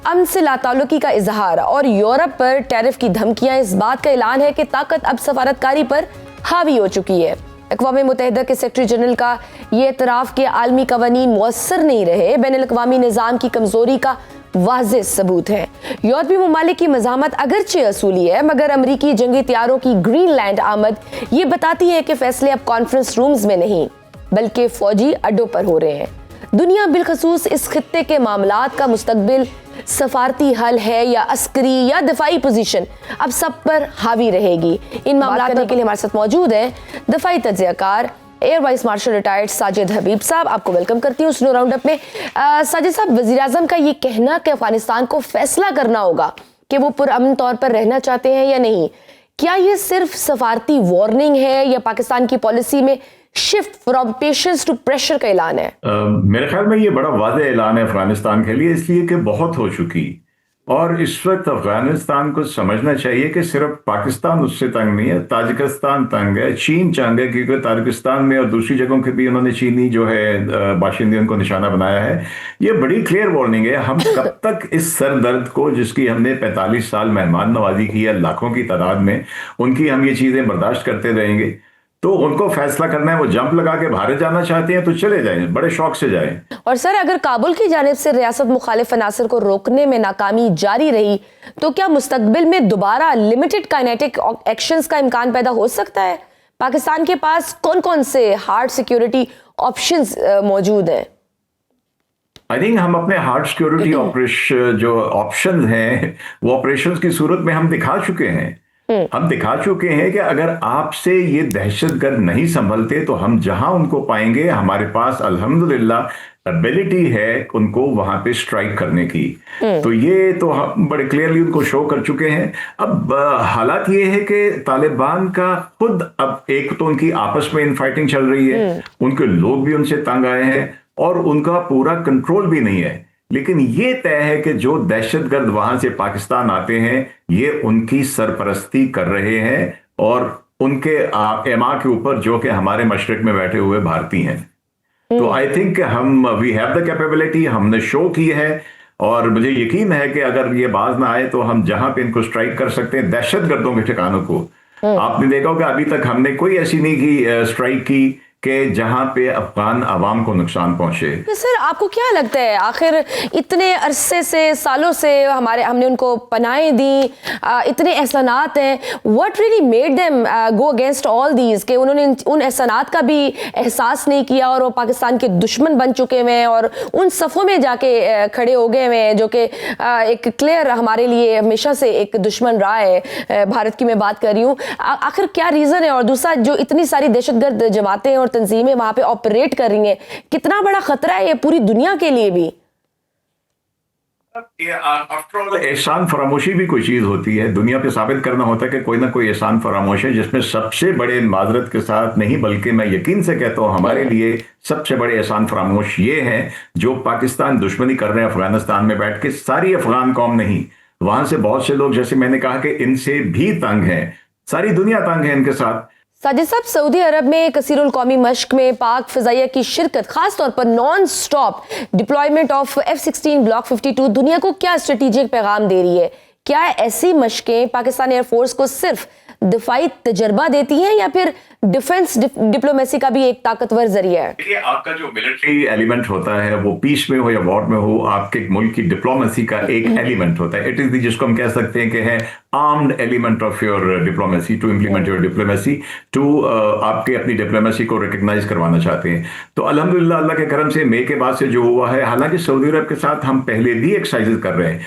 अमन से लाताल्लुकी का इजहार और यूरोप पर टैरिफ की धमकियां इस बात का ऐलान है कि ताकत अब सफारतकारी पर हावी हो चुकी है। अक़वाम मुत्तहिदा के सेक्रेटरी जनरल का ये एतराफ़ कि आलमी कवानीन मुअस्सर नहीं रहे बैनुल-अक़वामी निज़ाम की कमज़ोरी का वाज़ेह सबूत है। यूरोपीय ममालिक की मज़ामत अगरचे असूली है मगर अमरीकी जंगी तैयारों की ग्रीनलैंड आमद ये बताती है कि फैसले अब कॉन्फ्रेंस रूम्स में नहीं बल्कि फौजी अड्डों पर हो रहे हैं। दुनिया बिलखसूस इस खित्ते के मामलात का मुस्तकबिल सफारती हल है या अस्करी या दिफाई पोजीशन अब सब पर हावी रहेगी। इन मामलात करने के लिए हमारे साथ मौजूद है दफाई तज्ज़ियाकार air vice marshal retired Sajid Habib साहब। आपको वेलकम करती हूँ स्नो राउंड अप में। साजिद साहब, वज़ीर आज़म का ये कहना कि अफगानिस्तान को फैसला करना होगा कि वो पुरअमन तौर पर रहना चाहते हैं या नहीं, क्या ये सिर्फ सफारती वार्निंग है या पाकिस्तान की पॉलिसी में shift from patience to pressure का ऐलान है? मेरे ख्याल में ये बड़ा वाज़ेह ऐलान है अफगानिस्तान के लिए, इसलिए कि बहुत हो चुकी और इस वक्त अफगानिस्तान को समझना चाहिए कि सिर्फ पाकिस्तान उससे तंग नहीं है, ताजिकिस्तान तंग है, चीन तंग है, क्योंकि ताजिकिस्तान में और दूसरी जगहों के भी उन्होंने चीनी जो है बाशिंदे को निशाना बनाया है। ये बड़ी क्लियर वार्निंग है। हम कब तक इस सर दर्द को, जिसकी हमने 45 साल मेहमान नवाजी की है लाखों की तादाद में, उनकी हम ये चीज़ें बर्दाश्त करते रहेंगे? तो उनको फैसला करना है, वो जंप लगा के भारत जाना चाहते हैं तो चले जाएं, बड़े शौक से जाएं। और सर, अगर काबुल की जानिब से रियासत मुखालिफ अनासर को रोकने में नाकामी जारी रही तो क्या मुस्तकबिल में दोबारा लिमिटेड काइनेटिक एक्शंस का इम्कान पैदा हो सकता है? पाकिस्तान के पास कौन कौन से हार्ड सिक्योरिटी ऑप्शंस मौजूद हैं? आई थिंक हम अपने हार्ड सिक्योरिटी ऑपरेशन जो ऑप्शन हैं वो ऑपरेशंस की सूरत में हम दिखा चुके हैं। हम दिखा चुके हैं कि अगर आपसे ये दहशतगर्द नहीं संभलते तो हम जहां उनको पाएंगे, हमारे पास अल्हम्दुलिल्लाह एबिलिटी है उनको वहां पे स्ट्राइक करने की। तो ये तो हम बड़े क्लियरली उनको शो कर चुके हैं। अब हालात ये है कि तालिबान का खुद, अब एक तो उनकी आपस में इनफाइटिंग चल रही है, उनके लोग भी उनसे तंग आए हैं और उनका पूरा कंट्रोल भी नहीं है। लेकिन ये तय है कि जो दहशतगर्द वहां से पाकिस्तान आते हैं ये उनकी सरपरस्ती कर रहे हैं और उनके एमा के ऊपर जो कि हमारे मशरक में बैठे हुए भारतीय हैं। तो आई थिंक हम वी हैव द कैपेबिलिटी, हमने शो की है और मुझे यकीन है कि अगर ये बाज ना आए तो हम जहां पे इनको स्ट्राइक कर सकते हैं दहशतगर्दों के ठिकानों को। आपने देखा होगा अभी तक हमने कोई ऐसी नहीं की स्ट्राइक की कि जहां पे अफगान अवाम को नुकसान पहुंचे। तो सर आपको क्या लगता है आखिर इतने अरसे से, सालों से हमने उनको पनाहें दी, इतने एहसानात हैं, what really made them go against all these, कि उन्होंने उन एहसानात का भी एहसास नहीं किया और वो पाकिस्तान के दुश्मन बन चुके हुए हैं और उन सफ़ों में जाके खड़े हो गए हुए हैं जो कि एक क्लियर हमारे लिए हमेशा से एक दुश्मन रहा है, भारत की मैं बात कर रही हूँ। आखिर क्या रीज़न है? और दूसरा, जो इतनी सारी दहशतगर्द जमातें और तंजीमें वहां पे ऑपरेट कर रही हैं, कितना बड़ा खतरा है ये पूरी दुनिया के लिए भी? एहसान फरामोशी भी कोई चीज होती है, दुनिया पे साबित करना होता है कि कोई ना कोई एहसान फरामोश है, जिसमें सबसे बड़े माजरत के साथ नहीं बल्कि मैं यकीन से कहता हूं हमारे लिए सबसे बड़े एहसान फरामोश ये हैं जो पाकिस्तान दुश्मनी कर रहे हैं अफगानिस्तान में बैठ के। सारी अफगान कौम नहीं, वहां से बहुत से लोग, जैसे मैंने कहा कि इनसे भी तंग हैं, सारी दुनिया तंग है इनके साथ। साजिद साहब, सऊदी अरब में कसीरुल कौमी मश्क में पाक फिजाइया की शिरकत, खासतौर पर non stop deployment of F-16 block 52 दुनिया को क्या स्ट्रेटेजिक पैगाम दे रही है? क्या ऐसी मशकें पाकिस्तान एयरफोर्स को सिर्फ दिफाई तजर्बा देती हैं या फिर डिफेंस डिप्लोमेसी का भी एक ताकतवर जरिया है? देखिए, आपका जो मिलिट्री एलिमेंट होता है वो पीस में हो या वॉर में हो, आपके मुल्क की डिप्लोमेसी का एक एलिमेंट होता है। इट इज जिसको हम कह सकते हैं कि है armed element of your diplomacy, to implement your diplomacy, to आपके अपनी डिप्लोमेसी को रिकग्नाइज करवाना चाहते हैं। तो अल्हम्दुलिल्लाह अल्लाह के करम से मई के बाद से जो हुआ है, हालांकि सऊदी अरब के साथ हम पहले भी एक्सरसाइजेज कर रहे हैं,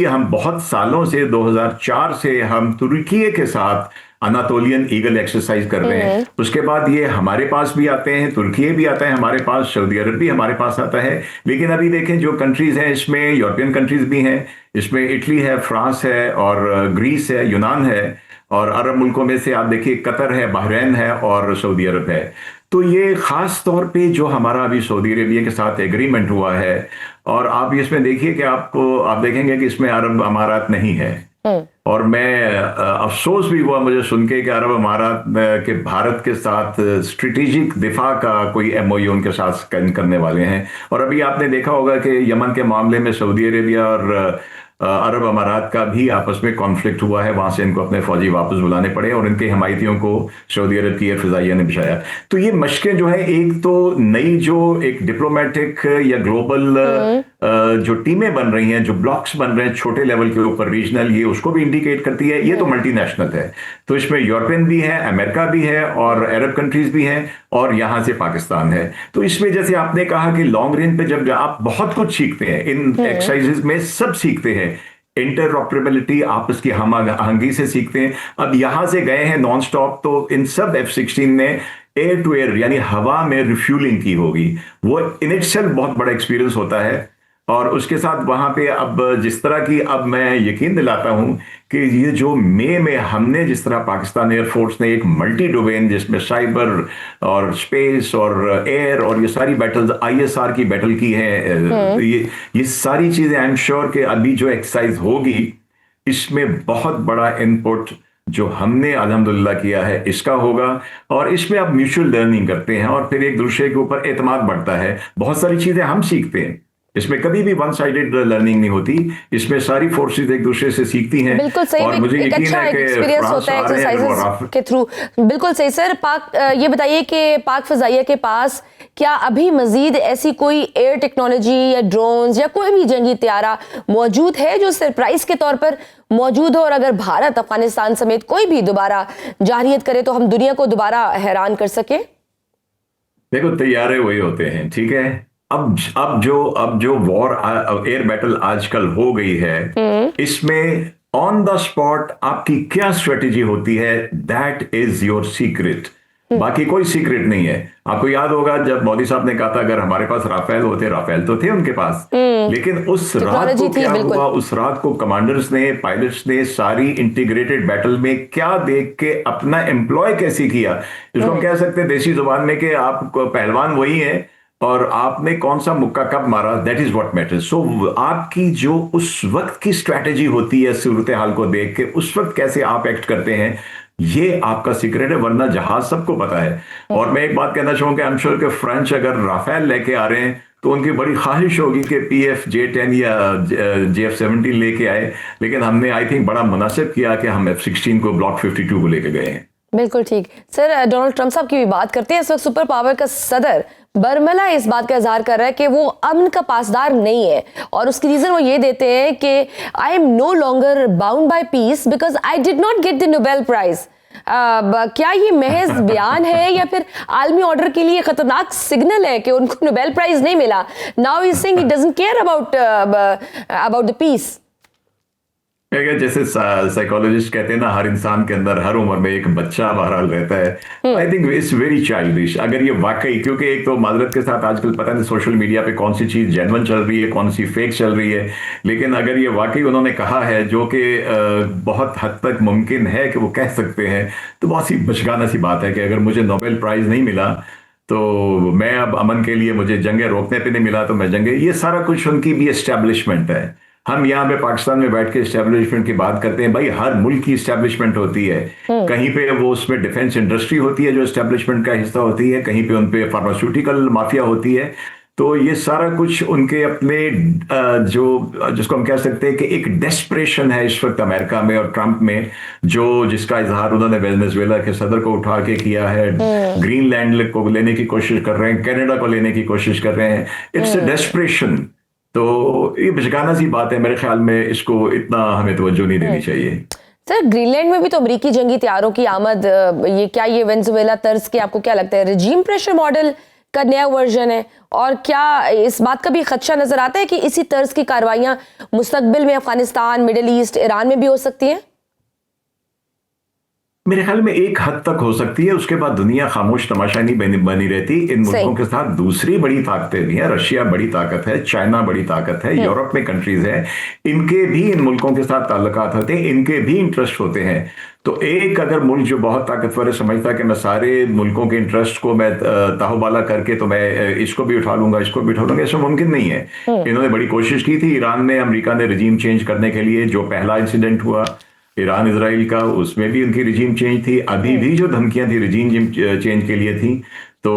हम बहुत सालों से 2004 से हम तुर्की के साथ अनातोलियन ईगल एक्सरसाइज कर रहे हैं। उसके बाद ये हमारे पास भी आते हैं, तुर्की भी आता है हमारे पास, सऊदी अरब भी हमारे पास आता है। लेकिन अभी देखें जो कंट्रीज हैं इसमें यूरोपियन कंट्रीज भी हैं, इसमें इटली है, फ्रांस है और ग्रीस है, यूनान है, और अरब मुल्कों में से आप देखिए कतर है, बहरीन है और सऊदी अरब है। तो ये खास तौर पे जो हमारा अभी सऊदी अरेबिया के साथ एग्रीमेंट हुआ है, और आप इसमें देखिए कि आप देखेंगे कि इसमें अरब अमारात नहीं है। और मैं अफसोस भी हुआ मुझे सुन के कि अरब अमारात के भारत के साथ स्ट्रेटेजिक दिफा का कोई MOU उनके साथ करने वाले हैं। और अभी आपने देखा होगा कि यमन के मामले में सऊदी अरेबिया और अरब अमारात का भी आपस में कॉन्फ्लिक्ट हुआ है, वहां से इनको अपने फौजी वापस बुलाने पड़े और इनके हमायतियों को सऊदी अरब की एयर फिजाइया ने बिछाया। तो ये मशकें जो है, एक तो नई जो एक डिप्लोमेटिक या ग्लोबल जो टीमें बन रही हैं, जो ब्लॉक्स बन रहे हैं छोटे लेवल के ऊपर, रीजनल, ये उसको भी इंडिकेट करती है। ये तो मल्टीनेशनल है, तो इसमें यूरोपियन भी है, अमेरिका भी है और अरब कंट्रीज भी हैं और यहां से पाकिस्तान है। तो इसमें जैसे आपने कहा कि लॉन्ग रेंज पे जब आप बहुत कुछ सीखते हैं, इन एक्सरसाइजेज में सब सीखते हैं, इंटरऑपरेबिलिटी, आपस की हम आहंगी से सीखते हैं। अब यहां से गए हैं नॉन स्टॉप, तो इन सब F-16 ने एयर टू एयर यानी हवा में रिफ्यूलिंग की होगी, वो इन इटसेल्फ बहुत बड़ा एक्सपीरियंस होता है। और उसके साथ वहां पे अब जिस तरह की, अब मैं यकीन दिलाता हूं कि ये जो मई में हमने जिस तरह पाकिस्तान एयरफोर्स ने एक मल्टी डोमेन जिसमें साइबर और स्पेस और एयर और ये सारी बैटल्स, ISR की बैटल की है, ये सारी चीजें आई एम श्योर कि अभी जो एक्सरसाइज होगी इसमें बहुत बड़ा इनपुट जो हमने अल्हम्दुलिल्लाह किया है इसका होगा। और इसमें आप म्यूचुअल लर्निंग करते हैं और फिर एक दूसरे के ऊपर एतमाद बढ़ता है, बहुत सारी चीजें हम सीखते हैं। इसमें कभी भी वन साइडेड लर्निंग नहीं होती, इसमें सारी फोर्सेस एक दूसरे से सीखती हैं। बिल्कुल सही, और मुझे एक अच्छा एक्सपीरियंस होता है एक्सरसाइजेस के थ्रू। बिल्कुल सही सर। ये बताइए कि पाक फिजाइया के पास क्या अभी मजीद ऐसी कोई एयर टेक्नोलॉजी या ड्रोन्स या कोई भी जंगी त्यारा मौजूद है जो सरप्राइज के तौर पर मौजूद हो, और अगर भारत अफगानिस्तान समेत कोई भी दोबारा जारहियत करे तो हम दुनिया को दोबारा हैरान कर सके? देखो, तैयारे वही होते हैं, ठीक है। अब जो वॉर एयर बैटल आजकल हो गई है, इसमें ऑन द स्पॉट आपकी क्या स्ट्रेटेजी होती है, दैट इज योर सीक्रेट। बाकी कोई सीक्रेट नहीं है। आपको याद होगा जब मोदी साहब ने कहा था अगर हमारे पास राफेल होते, राफेल तो थे उनके पास, लेकिन उस रात को क्या हुआ, उस रात को कमांडर्स ने, पायलट्स ने सारी इंटीग्रेटेड बैटल में क्या देख के अपना एम्प्लॉय कैसे किया, इसको हम कह सकते हैं देसी जुबान में कि आप पहलवान वही है और आपने कौन सा मुक्का कब मारा, दैट इज व्हाट मैटर्स। सो आपकी जो उस वक्त की स्ट्रैटेजी होती है सूरत हाल को देख के, उस वक्त कैसे आप एक्ट करते हैं, ये आपका सीक्रेट है, वरना जहाज सबको पता है। और मैं एक बात कहना चाहूंगा, आई एम श्योर कि फ्रेंच अगर राफेल लेके आ रहे हैं तो उनकी बड़ी ख्वाहिश होगी कि PF J10 या JF-17 लेके आए, लेकिन हमने आई थिंक बड़ा मुनासिब किया कि हम F-16 को ब्लॉक 52 को लेके गए हैं। बिल्कुल ठीक। सर, डोनाल्ड ट्रंप साहब की भी बात करते हैं। इस वक्त सुपर पावर का सदर बरमला इस बात का इजहार कर रहा है कि वो अमन का पासदार नहीं है, और उसकी रीजन वो ये देते हैं कि I am no longer bound by peace because I did not get the Nobel prize. क्या ये महज बयान है या फिर आलमी ऑर्डर के लिए खतरनाक सिग्नल है कि उनको नोबेल प्राइज नहीं मिला? Now he is saying he doesn't care about the peace. जैसे साइकोलॉजिस्ट कहते हैं ना, हर इंसान के अंदर हर उम्र में एक बच्चा बहरहाल रहता है। I think it's very childish. अगर ये वाकई, क्योंकि एक तो माजरत के साथ आजकल पता नहीं सोशल मीडिया पे कौन सी चीज जेन्युइन चल रही है, कौन सी फेक चल रही है, लेकिन अगर ये वाकई उन्होंने कहा है, जो कि बहुत हद तक मुमकिन है कि वो कह सकते हैं, तो बहुत सी बचगाना सी बात है कि अगर मुझे नोबेल प्राइज नहीं मिला तो मैं अब अमन के लिए, मुझे जंगें रोकने पे नहीं मिला तो मैं जंगें, ये सारा कुछ उनकी भी एस्टेब्लिशमेंट है। हम यहाँ पे पाकिस्तान में बैठ के एस्टेब्लिशमेंट की बात करते हैं, भाई हर मुल्क की एस्टेब्लिशमेंट होती है। कहीं पे वो उसमें डिफेंस इंडस्ट्री होती है जो एस्टेब्लिशमेंट का हिस्सा होती है, कहीं पे उन पे फार्मास्यूटिकल माफिया होती है। तो ये सारा कुछ उनके अपने जो, जिसको हम कह सकते हैं कि एक डेस्परेशन है इस वक्त अमेरिका में और ट्रंप में, जो जिसका इजहार उन्होंने वेनेजुएला के सदर को उठा के किया है, ग्रीनलैंड को लेने की कोशिश कर रहे हैं, कनाडा को लेने की कोशिश कर रहे हैं। It's a desperation. तो ये बचकाना सी बात है, मेरे ख्याल में इसको इतना हमें तवज्जो नहीं देनी चाहिए। सर, ग्रीनलैंड में भी तो अमेरिकी जंगी तैयारों की आमद, ये क्या ये वेनेजुएला तर्ज के आपको क्या लगता है रिजीम प्रेशर मॉडल का नया वर्जन है? और क्या इस बात का भी खदशा नजर आता है कि इसी तर्ज की कार्रवाइयां मुस्तकबिल में अफगानिस्तान, मिडिल ईस्ट, ईरान में भी हो सकती हैं? मेरे ख्याल में एक हद तक हो सकती है, उसके बाद दुनिया खामोश तमाशा नहीं बनी रहती। इन मुल्कों के साथ दूसरी बड़ी ताकतें भी हैं, रशिया बड़ी ताकत है, चाइना बड़ी ताकत है, यूरोप में कंट्रीज हैं, इनके भी इन मुल्कों के साथ ताल्लुकात होते हैं, इनके भी इंटरेस्ट होते हैं। तो एक अगर मुल्क जो बहुत ताकतवर है समझता कि मैं सारे मुल्कों के इंटरेस्ट को मैं ताहुबाला करके तो मैं इसको भी उठा लूंगा, इसको भी उठा लूंगा, ऐसा मुमकिन नहीं है। इन्होंने बड़ी कोशिश की थी ईरान में, अमेरिका ने रिजीम चेंज करने के लिए, जो पहला इंसिडेंट हुआ ईरान इजराइल का, उसमें भी उनकी रिजीम चेंज थी। अभी भी जो धमकियां थी रिजीम चेंज के लिए थी। तो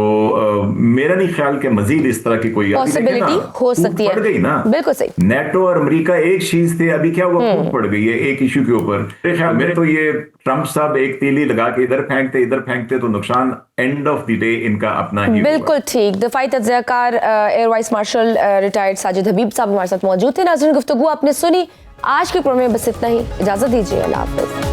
मेरा नहीं ख्याल कि मजीद इस तरह की कोई पॉसिबिलिटी हो सकती है। पड़ गई ना, बिल्कुल सही। नेटो और अमेरिका एक चीज थे, अभी क्या हुआ, फूट पड़ गई है एक इशू के ऊपर। मेरे ख्याल में तो ये ट्रंप साहब एक तीली लगा के इधर फेंकते तो नुकसान एंड ऑफ द डे इनका अपना ही। बिल्कुल ठीक। दफाई तज्ज़ियाकार air vice marshal retired Sajid Habib साहब हमारे साथ मौजूद थे। नाज़रीन, गुफ्तगू आपने सुनी। आज के प्रोग्राम में बस इतना ही, इजाजत दीजिए, अल्लाह हाफ़िज़।